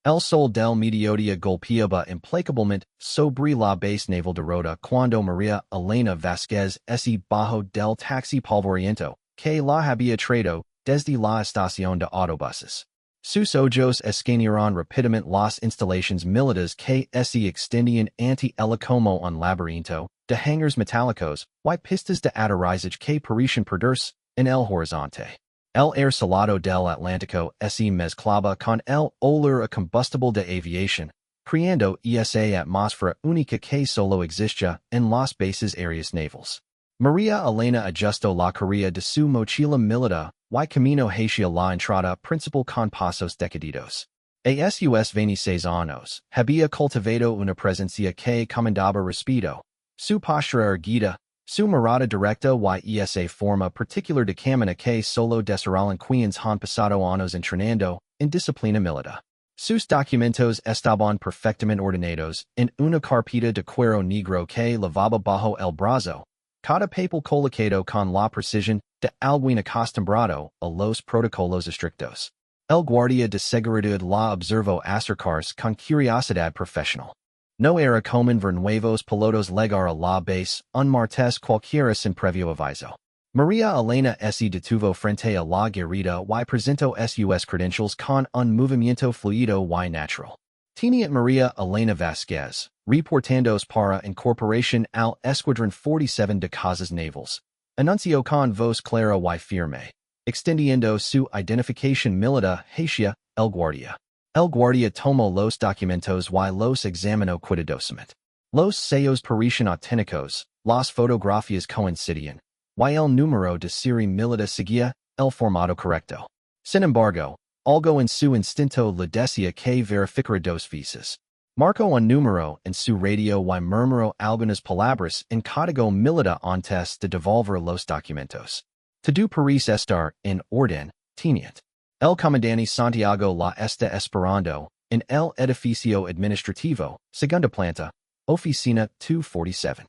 El sol del mediodía golpeaba implacablemente sobre la base naval de Rota cuando María Elena Vázquez se bajó del taxi polvoriento que la había traído desde la estación de autobuses. Sus ojos escanearon rápidamente las instalaciones militares que se extendían ante el como un laberinto de hangars metálicos y pistas de aterrizaje que parecían perderse en el horizonte. El air salado del Atlántico se mezclaba con el olor a combustible de aviación, creando esa atmósfera única que solo existía en las bases aéreas navales. María Elena ajustó la carilla de su mochila militar y camino hacia la entrada principal con pasos decididos. A sus 26 años, había cultivado una presencia que comandaba respeto. Su postura erguida, su mirada directa y esa forma particular de caminar que solo desarrollan quienes han pasado años entrenando en disciplina militar. Sus documentos estaban perfectamente ordenados en una carpeta de cuero negro que lavaba bajo el brazo, cada papel colocado con la precisión de alguien acostumbrado a los protocolos estrictos. El guardia de seguridad la observó acercarse con curiosidad profesional. No era común ver nuevos pilotos llegar a la base un martes cualquiera sin previo aviso. María Elena se detuvo frente a la guerrilla y presentó sus credentials con un movimiento fluido y natural. Tenía María Elena Vázquez, reportándose para incorporación al Escuadrón 47 de Casas Navales, anunció con voz clara y firme, extendiendo su identificación militar hacia el guardia. El guardia tomó los documentos y los examinó cuidadosamente. Los sellos parecían auténticos, las fotografías coincidían, y el número de serie militar seguía el formato correcto. Sin embargo, algo en su instinto le decía que verificara dos veces. Marcó un número en su radio y murmuró algunas palabras en código militar antes de devolver los documentos. Todo parece estar en orden, teniente. El comandante Santiago la está esperando en el edificio administrativo, segunda planta, oficina 247.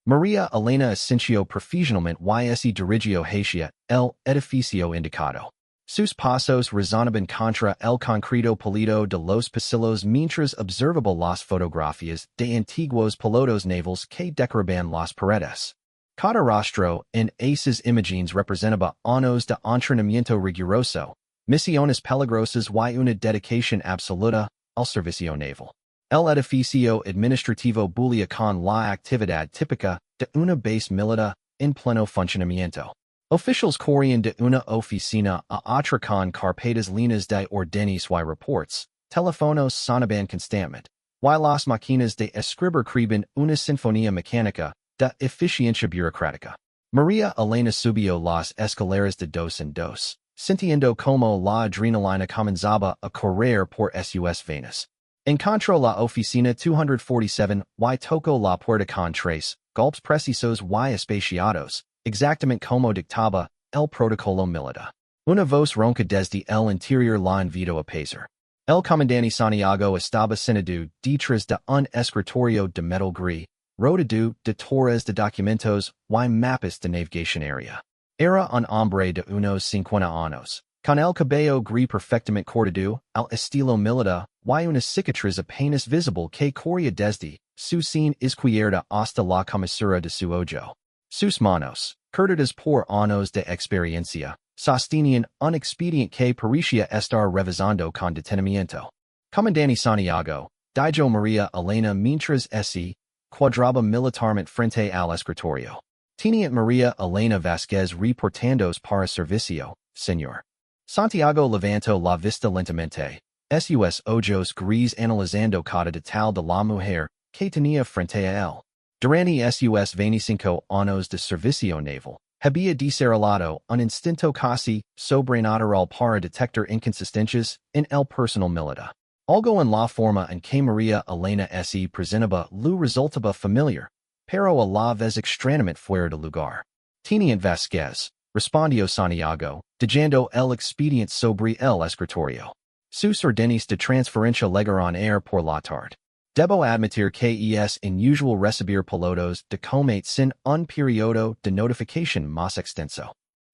María Elena asintió profesionalmente y se dirigió hacia el edificio indicado. Sus pasos resonaban contra el concreto pulido de los pasillos mientras observaba las fotografías de antiguos pilotos navales que decoraban las paredes. Cada rostro en esas imágenes representaba años de entrenamiento riguroso, misiones peligrosas y una dedicación absoluta al servicio naval. El edificio administrativo bullía con la actividad típica de una base militar en pleno funcionamiento. Oficials corrían de una oficina a otra con carpetas llenas de órdenes y reports, teléfonos sonaban constantemente, y las máquinas de escribir creaban una sinfonía mecánica de eficiencia burocrática. María Elena subió las escaleras de dos en dos, sintiendo como la adrenalina comenzaba a correr por sus venas. Encontró la oficina 247 y tocó la puerta con tres golpes precisos y espaciados, exactamente como dictaba el protocolo militar. Una voz ronca desde el interior la invitó a pasar. El comandante Santiago estaba sentado detrás de un escritorio de metal gris, rodeado de torres de documentos y mapas de navegación aérea. Era un hombre de unos 50 años, con el cabello gris perfectamente cortado al estilo militar y una cicatriz apenas visible que corría desde su sien izquierda hasta la comisura de su ojo. Sus manos, curtidas por años de experiencia, sostenían un expediente que parecía estar revisando con detenimiento. Comandante Santiago, dijo María Elena mientras se cuadraba militarmente frente al escritorio. Teniente María Elena Vázquez reportándose para servicio, señor. Santiago levantó la vista lentamente, sus ojos gris analizando cada detalle de la mujer que tenía frente a él. Durante sus 25 años de servicio naval, había desarrollado un instinto casi sobrenatural para detectar inconsistencias en el personal militar. Algo en la forma en que María Elena se presentaba le resultaba familiar, pero a la vez extrañamente fuera de lugar. Teniente Vázquez, respondió Santiago, dejando el expediente sobre el escritorio. Sus órdenes de transferencia llegaron ayer por la tarde. Debo admitir que es inusual recibir pilotos de combate sin un periodo de notificación más extenso.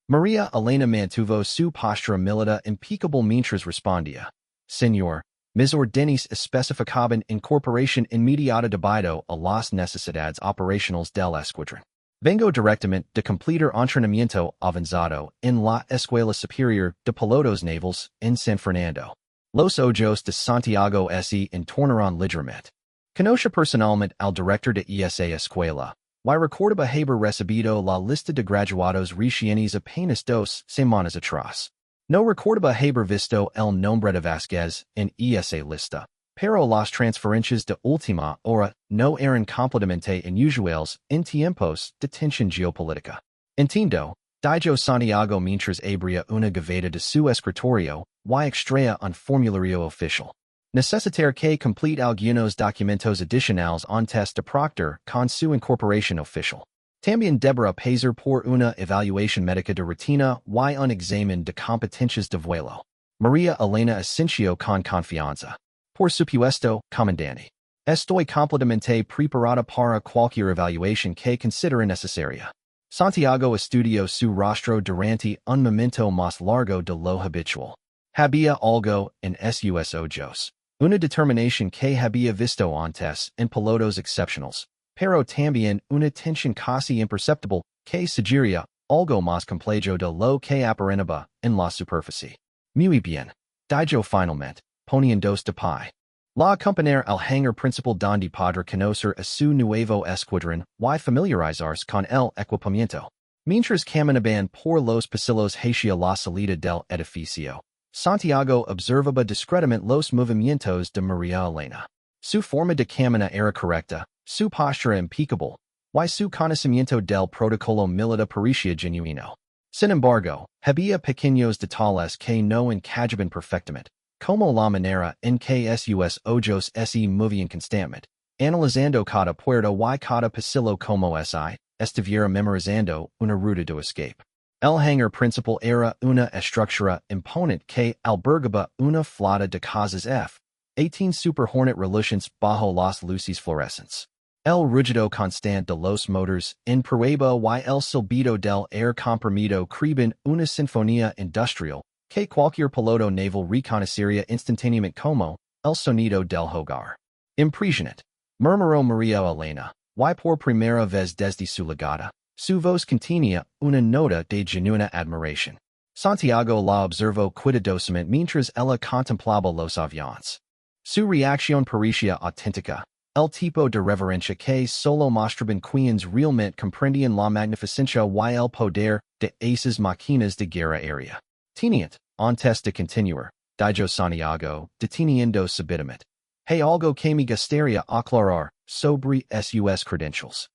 María Elena mantuvo su postura militar impecable mientras respondía. Señor, Mis ordenis especificaban incorporación inmediata debido a las necesidades operacionales del escuadrón. Vengo directamente de completar entrenamiento avanzado en la Escuela Superior de Pilotos Navales en San Fernando. Los Ojos de Santiago se entornaron ligeramente. Conoce personalmente al director de esa escuela, y recordaba haber recibido la lista de graduados recientes apenas 2 semanas atrás. No recordaba haber visto el nombre de Vázquez en esa lista, pero las transferencias de última hora no eran completamente inusuales en tiempos de tensión geopolítica. Entiendo, dijo Santiago mientras abría una gaveta de su escritorio y extraía un formulario oficial. Necesitar que complete algunos documentos adicionales antes de proceder con su incorporación oficial. También deberá pasar por una evaluación médica de rutina y un examen de competencias de vuelo. María Elena asintió con confianza. Por supuesto, comandante. Estoy completamente preparada para cualquier evaluación que considere necesaria. Santiago estudió su rostro durante un momento más largo de lo habitual. Había algo en sus ojos. Una determinación que había visto antes en pilotos excepcionales, pero también una tensión casi imperceptible que sugería algo más complejo de lo que aparentaba en la superficie. Muy bien, dijo finalmente, poniéndose de pie. La acompañar al hangar principal donde podrá conocer a su nuevo escuadrón y familiarizarse con el equipamiento. Mientras caminaban por los pasillos hacia la salida del edificio, Santiago observaba discretamente los movimientos de María Elena. Su forma de caminar era correcta, su postura impecable, y su conocimiento del protocolo militar parecía genuino. Sin embargo, había pequeños detalles que no encajaban perfectamente, como la manera en que sus ojos se movían constantemente, analizando cada puerta y cada pasillo como si estuviera memorizando una ruta de escape. El hangar principal era una estructura imponente que albergaba una flota de casas F-18 Super Hornet relucientes bajo las luces fluorescentes. El rugido constante de los motores en prueba y el silbido del aire comprimido creaban una sinfonía industrial que cualquier piloto naval reconocería instantáneamente como el sonido del hogar. Impresionante, murmuró María Elena, y por primera vez desde su llegada, su voz contenía una nota de genuina admiración. Santiago la observó cuidadosamente mientras ella contemplaba los aviones. Su reacción parecía auténtica, el tipo de reverencia que solo mostraban quienes realmente comprendían la magnificencia y el poder de esas máquinas de guerra aérea. Teniente, antes de continuar, dijo Santiago, deteniendo súbitamente. Hay algo que me gustaría aclarar sobre sus credentials.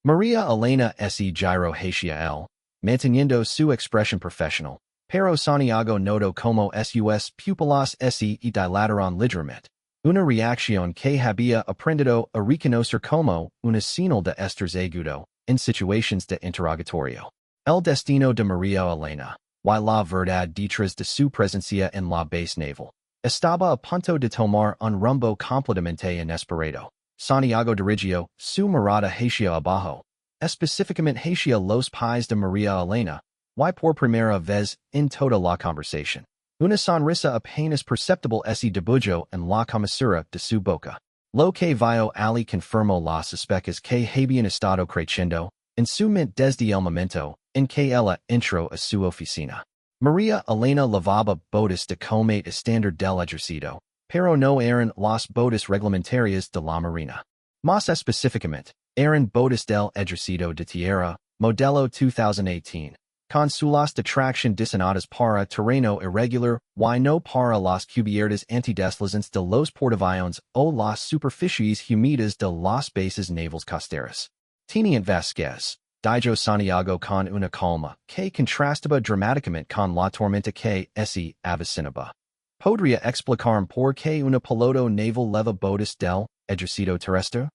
María Elena se giró hacia él, manteniendo su expresión profesional, pero Santiago notó como sus pupilas se dilataron ligeramente, una reacción que había aprendido a reconocer como una señal de estrés agudo en situaciones de interrogatorio. El destino de María Elena, y la verdad detrás de su presencia en la base naval, estaba a punto de tomar un rumbo completamente inesperado. Santiago dirigió su mirada hacia abajo, específicamente hacia los pies de María Elena, y por primera vez en toda la conversación. Una sonrisa apenas perceptible se dibujó en la comisura de su boca. Lo que vio Ali confirmó las sospechas que habían estado creciendo en su mente desde el momento en que ella entró a su oficina. María Elena lavaba botas de combate estándar del ejército, pero no eran las botas reglamentarias de la Marina. Más específicamente, eran botas del ejército de tierra, modelo 2018, con suelas de tracción diseñadas para terreno irregular y no para las cubiertas antideslizantes de los portaaviones o las superficies húmedas de las bases navales costeras. Teniente Vázquez, dijo Santiago con una calma que contrastaba dramáticamente con la tormenta que se avecinaba. ¿Podría explicar por qué una piloto naval leva botas del ejército terrestre?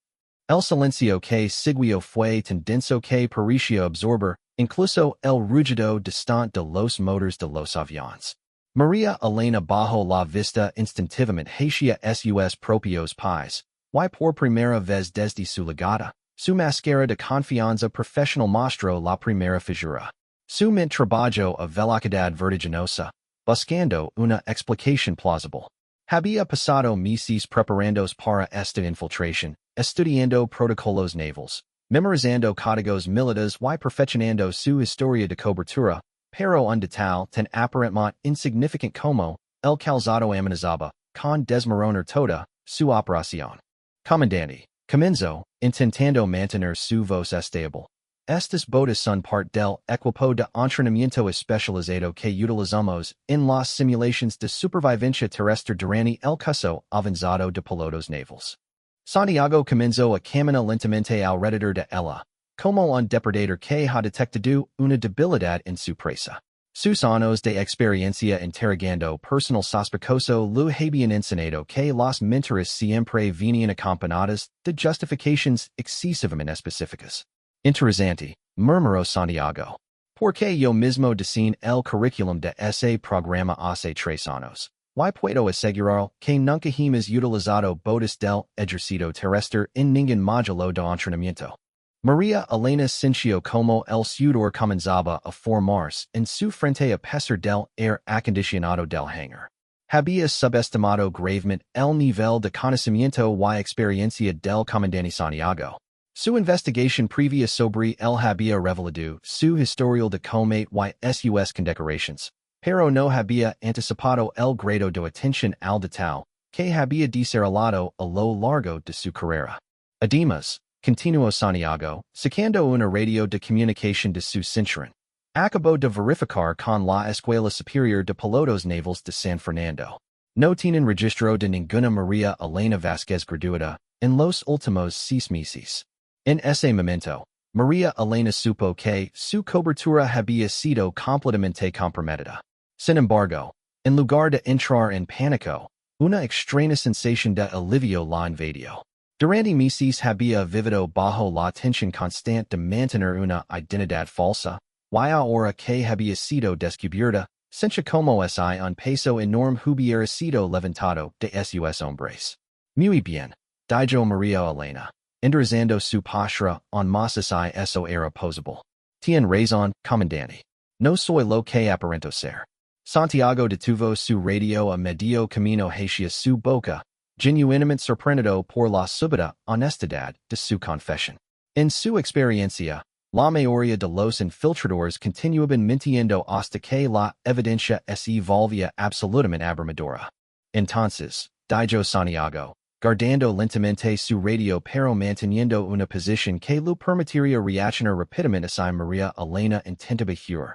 El silencio que siguió fue tan denso que pareció absorber incluso el rugido distante de los motores de los aviones. María Elena bajó la vista instintivamente hacia sus propios pies, y por primera vez desde su llegada, su máscara de confianza profesional mostró la primera figura. Su mente trabajó a velocidad vertiginosa, buscando una explicación plausible. Había pasado meses preparandos para esta infiltración, estudiando protocolos navales, memorizando códigos militares y perfeccionando su historia de cobertura, pero un detalle tan aparentemente insignificant como el calzado amenazaba con desmoronar toda su operación. Comandante, comenzó, intentando mantener su voz estable. Estas botas son parte del equipo de entrenamiento especializado que utilizamos en las simulaciones de supervivencia terrestre durante el curso avanzado de pilotos navales. Santiago comenzó a caminar lentamente alrededor de ella, como un depredador que ha detectado una debilidad en su presa. Sus años de experiencia interrogando personal sospechoso lo habían enseñado que las mentiras siempre venían acompañadas de justificaciones excesivamente específicas. Interesante, murmuró Santiago. Porque yo mismo diseñé el currículum de ese programa hace 3 años. Y puedo asegurar que nunca hemos utilizado botas del ejercicio terrestre en ningún módulo de entrenamiento. María Elena sintió como el sudor comenzaba a formarse en su frente a pesar del aire acondicionado del hangar. Había subestimado gravemente el nivel de conocimiento y experiencia del comandante Santiago. Su investigación previa sobre él había revelado su historial de combate y sus condecoraciones, pero no había anticipado el grado de atención al detalle que había desarrollado a lo largo de su carrera. Además, continuó Santiago, sacando una radio de comunicación de su cinturón. Acabó de verificar con la Escuela Superior de Pilotos Navales de San Fernando. No tienen registro de ninguna María Elena Vázquez graduada en los últimos 6 meses. En ese momento, María Elena supo que su cobertura había sido completamente comprometida. Sin embargo, en lugar de entrar en pánico, una extraña sensación de alivio la invadió. Durante meses había vivido bajo la tensión constante de mantener una identidad falsa, y ahora que había sido descubierta, sentía como si un peso enorme hubiera sido levantado de sus hombres. Muy bien, dijo María Elena, enderezando su postura en más si eso era posible. Tien razón, comandante. No soy lo que aparento ser. Santiago detuvo su radio a medio camino hacia su boca, genuinamente sorprendido por la súbita honestidad de su confesión. En su experiencia, la mayoría de los infiltradores continuaban mintiendo hasta que la evidencia se volvía absolutamente abrumadora. Entonces, dijo Santiago, guardando lentamente su radio pero manteniendo una posición que lo permitiría reaccionar rápidamente a María Elena intentaba jurar.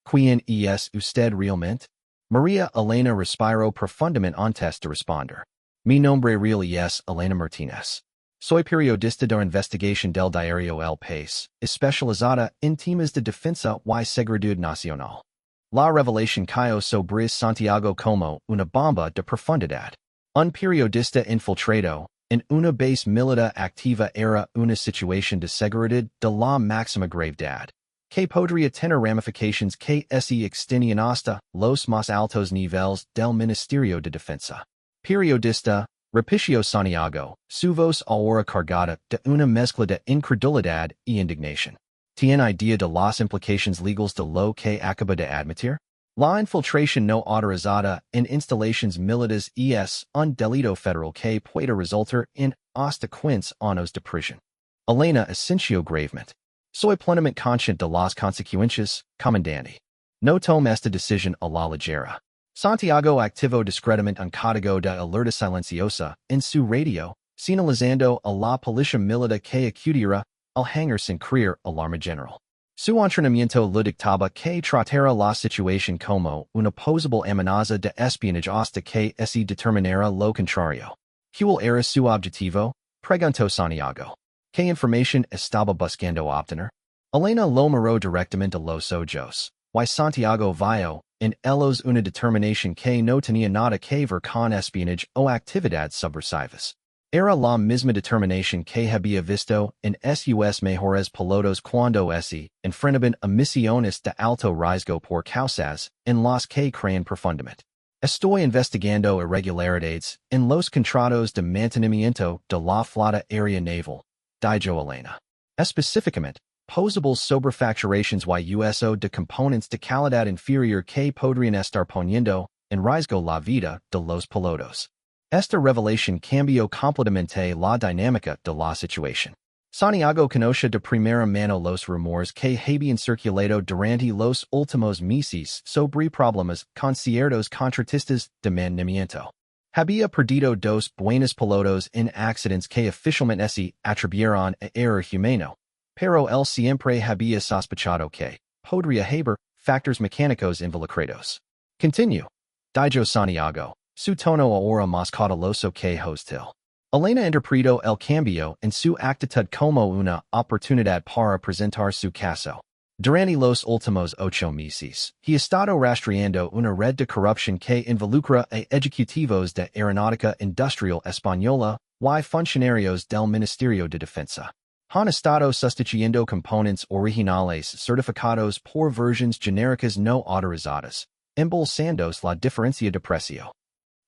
¿Quién es usted realmente? María Elena respiró profundamente antes de responder. Mi nombre real es Elena Martínez. Soy periodista de investigación del diario El País, especializada en temas de defensa y seguridad nacional. La revelación cayó sobre Santiago como una bomba de profundidad. Un periodista infiltrado en una base militar activa era una situación de seguridad de la máxima gravedad, que podría tener ramificaciones que se extendían hasta los más altos niveles del Ministerio de Defensa. Periodista, repitió Santiago, su voz ahora cargada de una mezcla de incredulidad y indignación. ¿Tiene idea de las implicaciones legales de lo que acaba de admitir? La infiltración no autorizada en instalaciones militares es un delito federal que puede resultar en hasta 15 años de prisión. Elena asintió gravemente. Soy plenamente consciente de las consecuencias, comandante. No tome esta decisión a la ligera. Santiago activó discretamente un código de alerta silenciosa en su radio, señalando a la policía militar que acudiera al hangar sin crear alarma general. Su entrenamiento lo dictaba que tratara la situación como una posible amenaza de espionaje hasta que se determinara lo contrario. ¿Cuál era su objetivo? Preguntó Santiago. ¿Qué información estaba buscando obtener? Elena lo miró directamente a los ojos, y Santiago vio en ellos una determinación que no tenía nada que ver con espionaje o actividades subversivas. Era la misma determinación que había visto en sus mejores pilotos cuando se enfrentaban a misiones de alto riesgo por causas en las que creían profundamente. Estoy investigando irregularidades en los contratos de mantenimiento de la flota aérea naval, dijo Elena. Específicamente, posibles sobrefacturaciones y uso de componentes de calidad inferior que podrían estar poniendo en riesgo la vida de los pilotos. Esta revelación cambió completamente la dinámica de la situación. Santiago conoce de primera mano los rumores que habían circulado durante los últimos meses sobre problemas con ciertos contratistas de mantenimiento. Había perdido dos buenos pilotos en accidentes que oficialmente se atribuyeron a error humano, pero él siempre había sospechado que podría haber factores mecánicos involucrados. Continue. Dijo Santiago, su tono ahora más cauteloso que hostil. Elena interpretó el cambio en su actitud como una oportunidad para presentar su caso. Durante los últimos 8 meses, he estado rastreando una red de corrupción que involucra a ejecutivos de aeronáutica industrial española y funcionarios del Ministerio de Defensa. Han estado sustituyendo componentes originales certificados por versiones genéricas no autorizadas, embolsándose la diferencia de precio.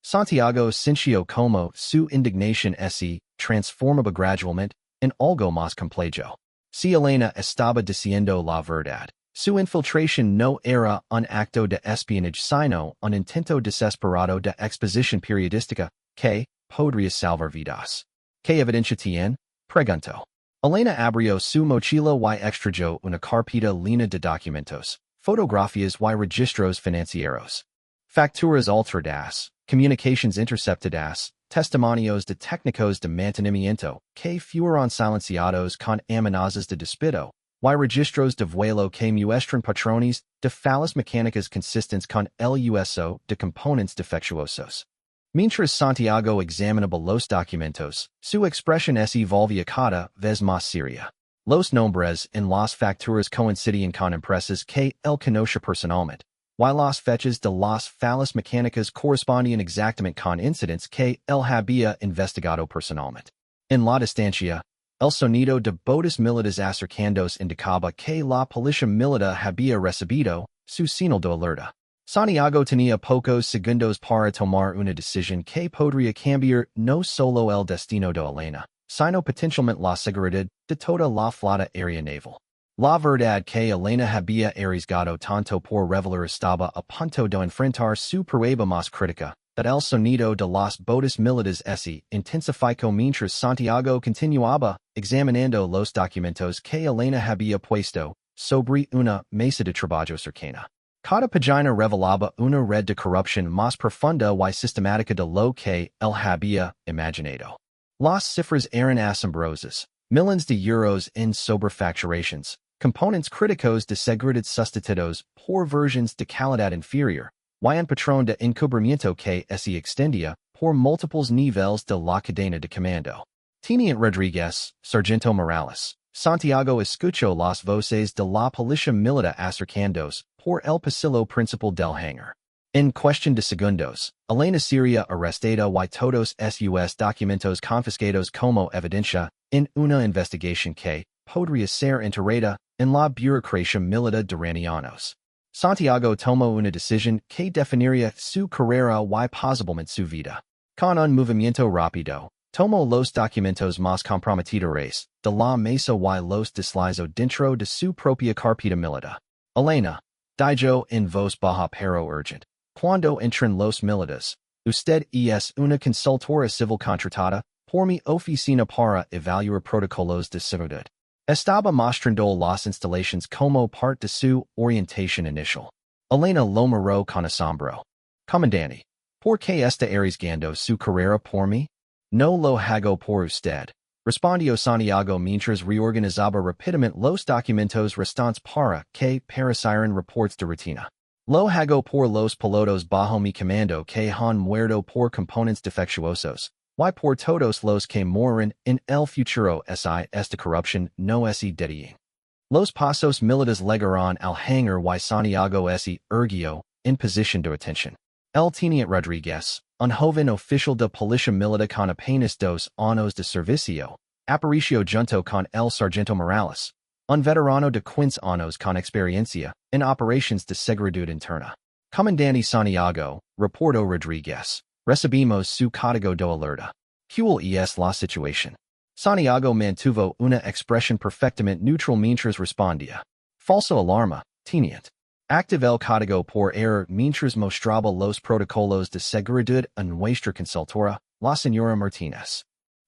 Santiago sintió como su indignación se transformaba gradualmente en algo más complejo. Si Elena estaba diciendo la verdad, su infiltración no era un acto de espionaje sino un intento desesperado de exposición periodística que podría salvar vidas. ¿Qué evidencia tiene? Preguntó. Elena abrió su mochila y extrayó una carpeta llena de documentos, fotografías y registros financieros. Facturas alteradas, comunicaciones interceptadas, testimonios de técnicos de mantenimiento que fueron silenciados con amenazas de despido, y registros de vuelo que muestran patrones de fallas mecánicas consistentes con el uso de componentes defectuosos. Mientras Santiago examinaba los documentos, su expresión se volvía cada vez más seria. Los nombres en las facturas coincidían con empresas que él conoce personalmente, y las fechas de las fallas mecánicas correspondían exactamente con incidentes que él había investigado personalmente. En la distancia, el sonido de botas militares acercándose indicaba que la policía militar había recibido su señal de alerta. Santiago tenía pocos segundos para tomar una decisión que podría cambiar no solo el destino de Elena, sino potencialmente la seguridad de toda la flota aérea naval. La verdad que Elena había arriesgado tanto por revelar estaba a punto de enfrentar su prueba más crítica, that el sonido de las botas militares se intensificó mientras Santiago continuaba examinando los documentos que Elena había puesto sobre una mesa de trabajo cercana. Cada página revelaba una red de corrupción más profunda y sistemática de lo que él había imaginado. Las cifras eran asombrosas, millones de euros en sobrefacturaciones, componentes críticos de seguridad sustituidos por versiones de calidad inferior, y un patrón de encubrimiento que se extendía por múltiples niveles de la cadena de comando. Teniente Rodríguez, Sargento Morales, Santiago escuchó las voces de la policía militar acercándose por el pasillo principal del hangar. En cuestión de segundos, Elena sería arrestada y todos sus documentos confiscados como evidencia en una investigación que podría ser enterrada en la burocracia militar durante años. Santiago tomó una decisión que definiría su carrera y posiblemente su vida. Con un movimiento rápido, tomó los documentos más comprometedores de la mesa y los deslizó dentro de su propia carpeta militar. Elena, dijo en voz baja pero urgente, cuando entren los militares, usted es una consultora civil contratada por mi oficina para evaluar protocolos de seguridad. Estaba mostrando las instalaciones como parte de su orientación inicial. Elena lo miró con asombro. Comandante, ¿por qué está arriesgando su carrera por mí? No lo hago por usted, respondió Santiago mientras reorganizaba rápidamente los documentos restantes para que parecieran reportes de rutina. Lo hago por los pilotos bajo mi comando que han muerto por componentes defectuosos, y por todos los que morirán en el futuro si esta corrupción no se detiene. Los pasos militares llegaron al hangar y Santiago se erguió en posición de atención. El teniente Rodríguez, un joven oficial de policía militar con apenas 2 años de servicio, apareció junto con el sargento Morales, un veterano de 15 años con experiencia en operaciones de seguridad interna. Comandante Santiago, reportó Rodríguez, recibimos su código de alerta. ¿Cuál es la situación? Santiago mantuvo una expresión perfectamente neutral mientras respondía. Falso alarma, teniente. Active el código por error mientras mostraba los protocolos de seguridad en nuestra consultora, la señora Martínez.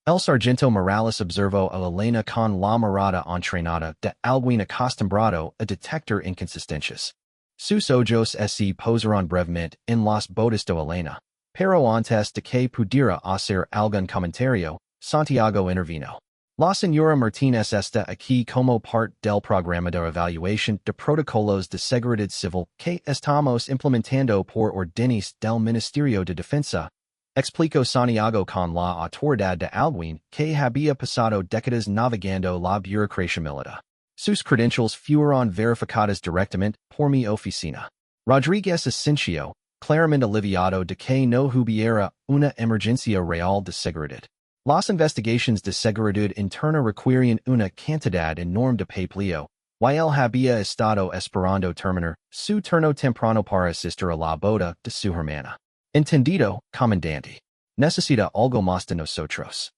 El sargento Morales observó a Elena con la mirada entrenada de alguien acostumbrado a detectar inconsistencias. Sus ojos se posaron brevemente en las botas de Elena, pero antes de que pudiera hacer algún comentario, Santiago intervino. La señora Martínez está aquí como parte del programa de evaluación de protocolos de seguridad civil que estamos implementando por órdenes del Ministerio de Defensa, explicó Santiago con la autoridad de alguien que había pasado décadas navegando la burocracia militar. Sus credencials fueron verificadas directamente por mi oficina. Rodríguez asintió, claramente aliviado de que no hubiera una emergencia real de seguridad. Las investigaciones de seguridad interna requirían una cantidad enorme de papeleo, y él había estado esperando terminar su turno temprano para asistir a la boda de su hermana. Entendido, comandante. Necesita algo más de nosotros.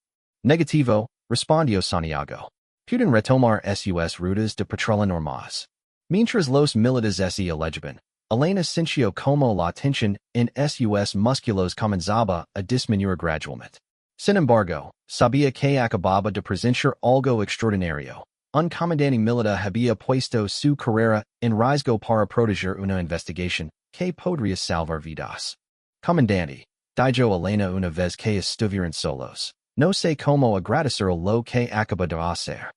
Negativo, respondió Santiago. Pueden retomar sus rutas de patrulla normales. Mientras los militares se elegiban, Elena sintió como la tensión en sus músculos comenzaba a disminuir gradualmente. Sin embargo, sabía que acababa de presenciar algo extraordinario. Un comandante militar había puesto su carrera en riesgo para proteger una investigación que podría salvar vidas. Comandante, dijo Elena una vez que estuvieron solos. No sé cómo agradecer lo que acaba de hacer.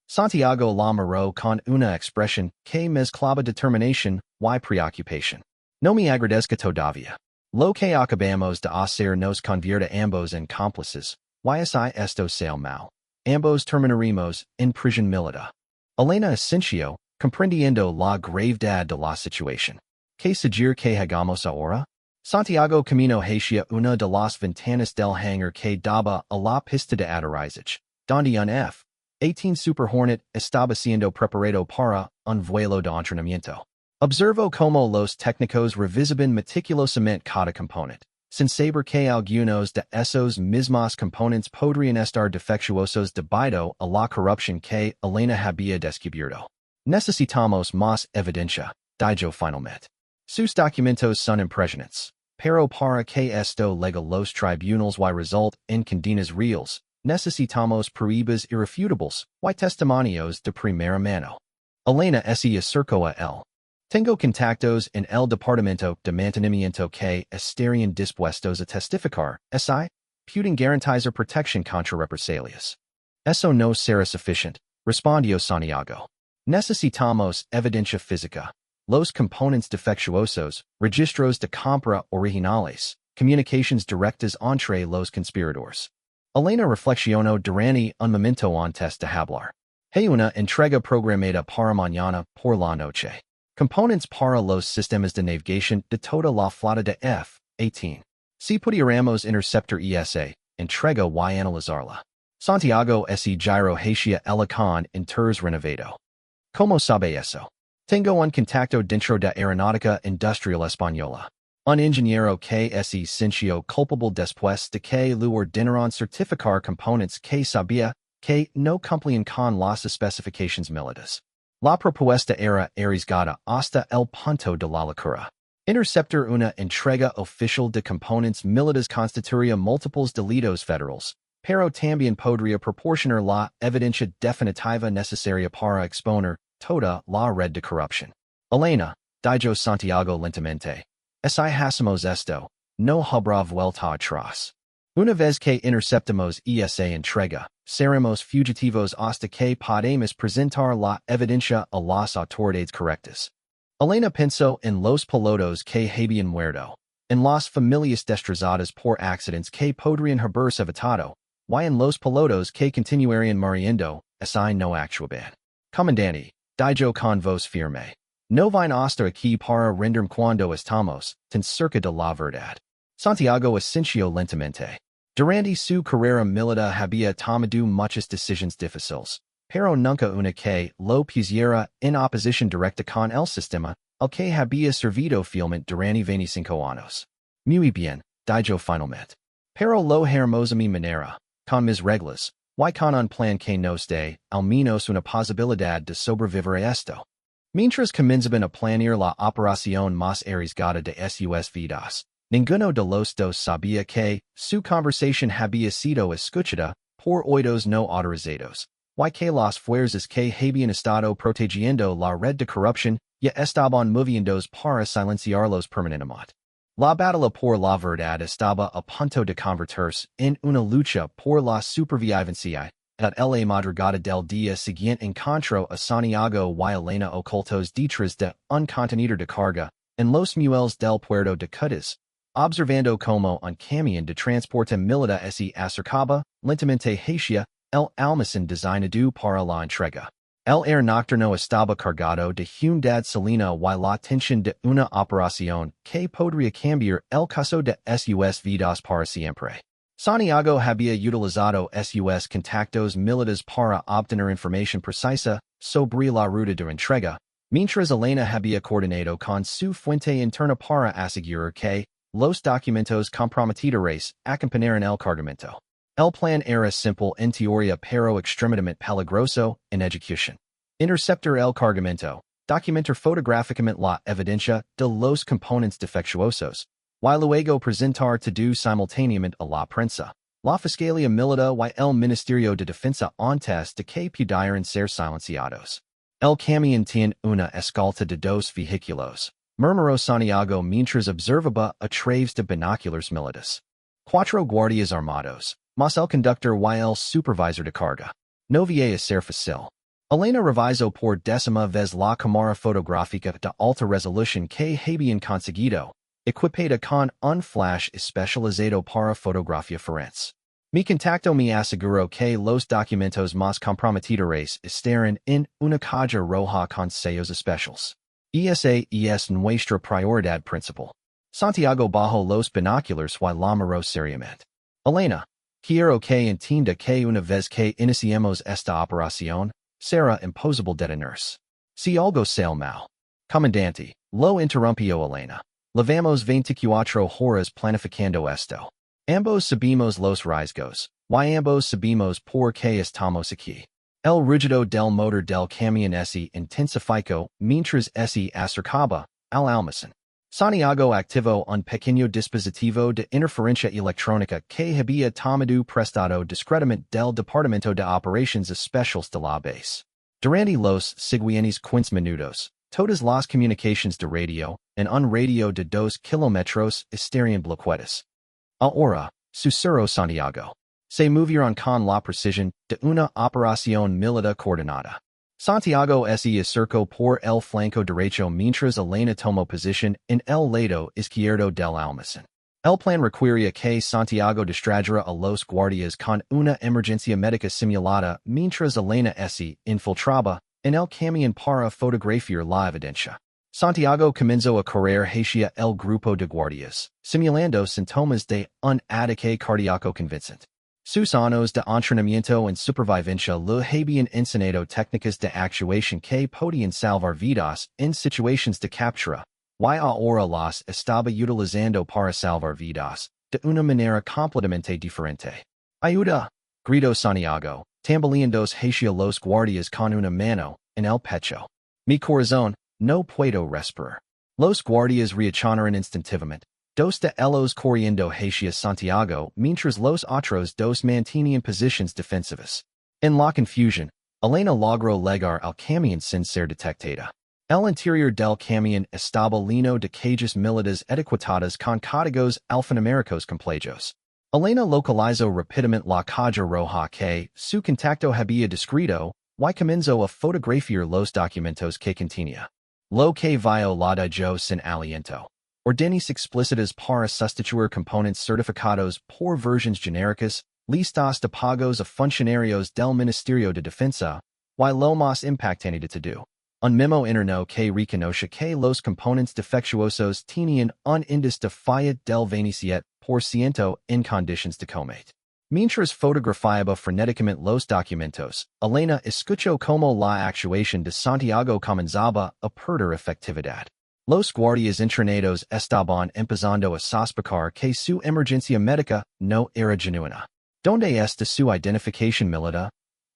Santiago la miró con una expresión que mezclaba determinación y preocupación. No me agradezca todavía. Lo que acabamos de hacer nos convierte ambos en cómplices, y si esto sale mal, ambos terminaremos en prisión militar. Elena asintió, comprendiendo la gravedad de la situación. ¿Qué seguir que hagamos ahora? Santiago caminó hacia una de las ventanas del hangar que daba a la pista de aterrizaje, donde un F-18 Super Hornet estaba siendo preparado para un vuelo de entrenamiento. Observó cómo los técnicos revisaban meticulosamente cada componente, sin saber que algunos de esos mismos componentes podrían estar defectuosos debido a la corrupción que Elena había descubierto. Necesitamos más evidencia, dijo finalmente. Sus documentos son impresionantes, pero para que esto llegue a los tribunales y resulte en condenas reales, necesitamos pruebas irrefutables y testimonios de primera mano. Elena se acercó a él. Tengo contactos en el departamento de mantenimiento que estarían dispuestos a testificar, si pueden garantizar protección contra represalias. Eso no será suficiente, respondió Santiago. Necesitamos evidencia física, los componentes defectuosos, registros de compra originales, comunicaciones directas entre los conspiradores. Elena reflexionó durante un momento antes de hablar. Hay una entrega programada para mañana por la noche. Components para los sistemas de navegación de toda la flota de F-18. Si pudiéramos interceptar esa entrega y analizarla. Santiago se giró hacia el con enters renovado. ¿Cómo sabe eso? Tengo un contacto dentro de aeronáutica industrial española. Un ingeniero que se sintió culpable después de que le ordenaron certificar componentes que sabía que no cumplían con las especificaciones militares. La propuesta era arriesgada hasta el punto de la locura. Interceptar una entrega oficial de componentes militares constituiría múltiples delitos federales, pero también podría proporcionar la evidencia definitiva necesaria para exponer toda la red de corrupción. Elena, dijo Santiago lentamente, si hacemos esto, no habrá vuelta atrás. Una vez que interceptamos esa entrega, seremos fugitivos hasta que podamos presentar la evidencia a las autoridades correctas. Elena pensó en los pilotos que habían muerto, en las familias destrozadas por accidentes que podrían haberse evitado, y en los pilotos que continuarían muriendo, si no actuaban. Comandante, dijo con voz firme, no vayan hasta aquí para rendirme cuando estamos tan cerca de la verdad. Santiago asintió lentamente. Durante su carrera militar había tomado muchas decisiones difíciles, pero nunca una que lo pusiera en oposición directa con el sistema al que había servido fielmente durante 25 años. Muy bien, dijo finalmente. Pero lo haremos a mi manera, con mis reglas, y con un plan que nos dé, al menos una posibilidad de sobrevivir a esto. Mientras comenzaban a planear la operación más arriesgada de sus vidas, ninguno de los dos sabía que su conversación había sido escuchada por oídos no autorizados, y que las fuerzas que habían estado protegiendo la red de corrupción ya estaban moviéndose para silenciarlos permanentemente. La batalla por la verdad estaba a punto de convertirse en una lucha por la supervivencia. At la madrugada del día siguiente encontró a Santiago y Elena ocultos detrás de un contenedor de carga en los muelles del puerto de Cádiz, observando como un camión de transporte militar se acercaba lentamente hacia el almacén designado para la entrega. El air nocturno estaba cargado de humedad salina y la tensión de una operación que podría cambiar el caso de sus vidas para siempre. Santiago había utilizado sus contactos militares para obtener información precisa sobre la ruta de entrega, mientras Elena había coordinado con su fuente interna para asegurar que los documentos comprometedores acompañaran el cargamento. El plan era simple en teoría pero extremadamente peligroso en ejecución. Interceptar el cargamento, documentar fotográficamente la evidencia de los componentes defectuosos, y luego presentar todo simultáneamente a la prensa, la Fiscalía Militar y el Ministerio de Defensa antes de que pudieran ser silenciados. El camión tiene una escolta de dos vehículos, murmuró Santiago mientras observaba a través de binoculares militares. 4 guardias armados, más el conductor y el supervisor de carga. No vía ser fácil. Elena revisó por 10ª vez la cámara fotográfica de alta resolución que habían conseguido, equipada con un flash especializado para fotografía forense. Mi contacto me aseguró que los documentos más comprometedores estarían en una caja roja con sellos especiales. Esa es nuestra prioridad principal. Santiago bajó los binoculares y la miró seriamente. Elena, quiero que entienda que una vez que iniciemos esta operación, será imposible detenerse. Si algo sale mal. Comandante, lo interrumpió Elena. Llevamos 24 horas planificando esto. Ambos sabemos los riesgos, y ambos sabemos por qué estamos aquí. El rugido del motor del camión se intensificó mientras se acercaba al almacén. Santiago activó un pequeño dispositivo de interferencia electrónica que había tomado prestado discretamente del Departamento de Operaciones Especiales de la base. Durante los siguientes 15 minutos, todas las comunicaciones de radio, en un radio de 2 kilómetros, estarían bloqueadas. Ahora, susurró Santiago, se movieron con la precisión de una operación militar coordinada. Santiago se acercó por el flanco derecho mientras Elena tomó posición en el lado izquierdo del almacén. El plan requería que Santiago distrajera a los guardias con una emergencia médica simulada mientras Elena se infiltraba en el camión para fotografiar la evidencia. Santiago comenzó a correr hacia el grupo de guardias, simulando síntomas de un ataque cardíaco convincente. Sus años de entrenamiento en supervivencia le habían enseñado técnicas de actuación que podían salvar vidas en situaciones de captura, y ahora las estaba utilizando para salvar vidas de una manera completamente diferente. ¡Ayuda! Gritó Santiago, tambaleándose hacia los guardias con una mano en el pecho. Mi corazón, no puedo respirar. Los guardias reaccionaron instintivamente. Dos de ellos corriendo hacia Santiago mientras los otros dos mantenían posiciones defensivas. En la confusión, Elena logró llegar al camión sin ser detectada. El interior del camión estaba lleno de cajas militares etiquetadas con códigos alfanuméricos complejos. Elena localizó rápidamente la caja roja que su contacto había descrito y comenzó a fotografiar los documentos que contenía. Lo que vio la dejó sin aliento. Órdenes explícitas para sustituir componentes certificados por versiones genéricas, listas de pagos a funcionarios del Ministerio de Defensa, y lo más impactante de todo. Un memo interno que reconoce que los componentes defectuosos tenían un índice de falla del 27% en condiciones de combate. Mientras fotografiaba frenéticamente los documentos, Elena escuchó como la actuación de Santiago comenzaba a perder efectividad. Los guardias entrenados estaban empezando a sospechar que su emergencia médica no era genuina. ¿Dónde está su identificación militar?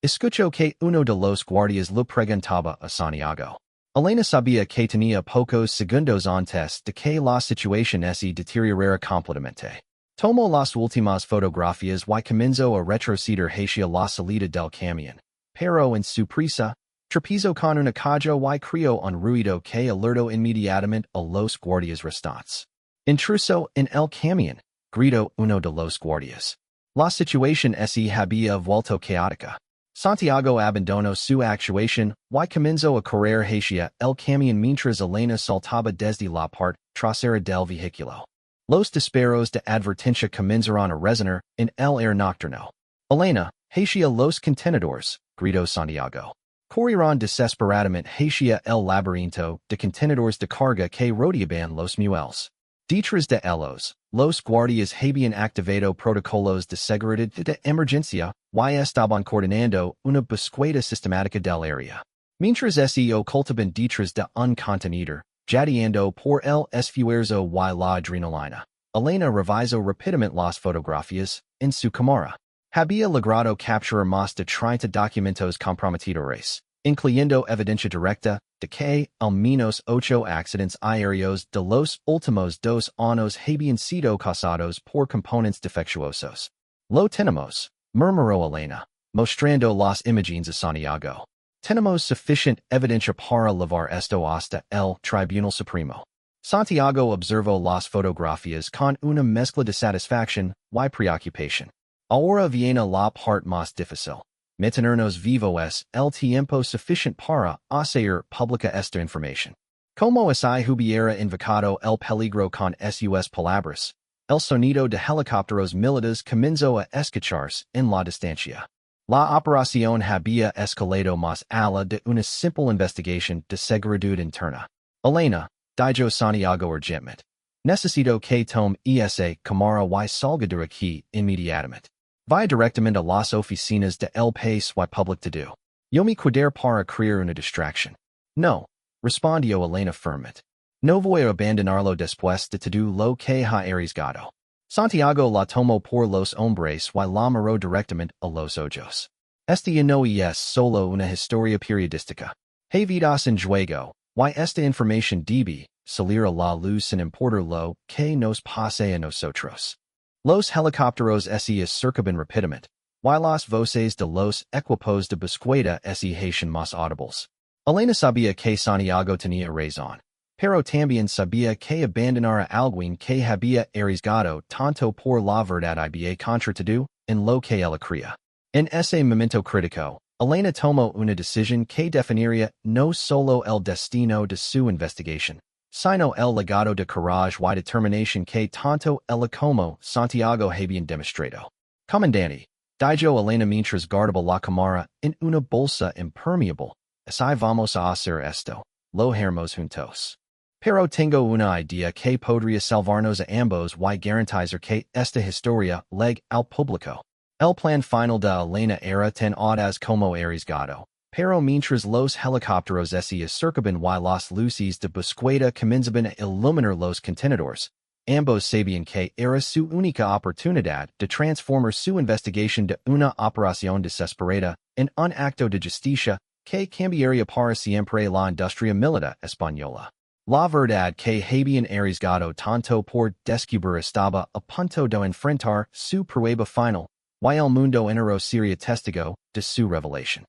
Escuchó que uno de los guardias le preguntaba a Santiago. Elena sabía que tenía pocos segundos antes de que la situación se deteriorara completamente. Tomó las últimas fotografías y comenzó a retroceder hacia la salida del camión. Pero en su prisa, tropezó con una caja y creó un ruido que alertó inmediatamente a los guardias restantes. Intruso en el camión, gritó uno de los guardias. La situación se había vuelto caótica. Santiago abandonó su actuación y comenzó a correr hacia el camión mientras Elena saltaba desde la parte trasera del vehículo. Los disparos de advertencia comenzaron a resonar en el aire nocturno. Elena, hacia los contenedores, gritó Santiago. Corrieron desesperadamente hacia el laberinto de contenedores de carga que rodeaban los muelles. Detrás de ellos, los guardias habían activado protocolos de seguridad de emergencia y estaban coordinando una búsqueda sistemática del área. Mientras se ocultaban detrás de un contenedor, jadeando por el esfuerzo y la adrenalina, Elena revisó rápidamente las fotografías en su cámara. Había logrado capturar más de 30 documentos comprometedores, incluyendo evidencia directa de que al menos 8 accidentes aéreos de los últimos 2 años habían sido causados por componentes defectuosos. Lo tenemos, murmuró Elena, mostrando las imágenes a Santiago. Tenemos suficiente evidencia para llevar esto hasta el Tribunal Supremo. Santiago observó las fotografías con una mezcla de satisfacción y preocupación. Ahora viene la parte más difícil. Mantenernos vivos el tiempo suficiente para hacer pública esta información. Como si hubiera invocado el peligro con sus palabras, el sonido de helicópteros militares comenzó a escucharse en la distancia. La operación había escalado más allá de una simple investigación de seguridad interna. Elena, dijo Santiago urgentemente. Necesito que tome esa cámara y salga de aquí inmediatamente. Vaya directamente a las oficinas de el país y public to do. Yo me cuidar para crear una distracción. No, respondió Elena firmemente. No voy a abandonarlo después de todo lo que ha arriesgado. Santiago la tomó por los hombres y la miró directamente a los ojos. Esta no es solo una historia periodística. Hay vidas en juego, y esta información debe salir a la luz sin importar lo que nos pase a nosotros. Los helicópteros se acercaban rápidamente, y las voces de los equipos de búsqueda se hacían más audibles. Elena sabía que Santiago tenía razón, pero también sabía que abandonar a alguien que había arriesgado tanto por la verdad había contratado en lo que ella creía. En ese momento crítico, Elena tomó una decisión que definiría no solo el destino de su investigación, sino el legado de coraje y determinación que tanto ella como Santiago habían demostrado. Comandante, dijo Elena mientras guardaba la cámara en una bolsa impermeable, si vamos a hacer esto, lo haremos juntos. Pero tengo una idea que podría salvarnos a ambos y garantizar que esta historia llegue al público. El plan final de Elena era tan audaz como arriesgado, pero mientras los helicópteros se acercaban y las luces de búsqueda comenzaban a iluminar los contenedores, ambos sabían que era su única oportunidad de transformar su investigación de una operación desesperada en un acto de justicia que cambiaría para siempre la industria militar española. La verdad que habían arriesgado tanto por descubrir estaba a punto de enfrentar su prueba final, y el mundo entero sería testigo de su revelación.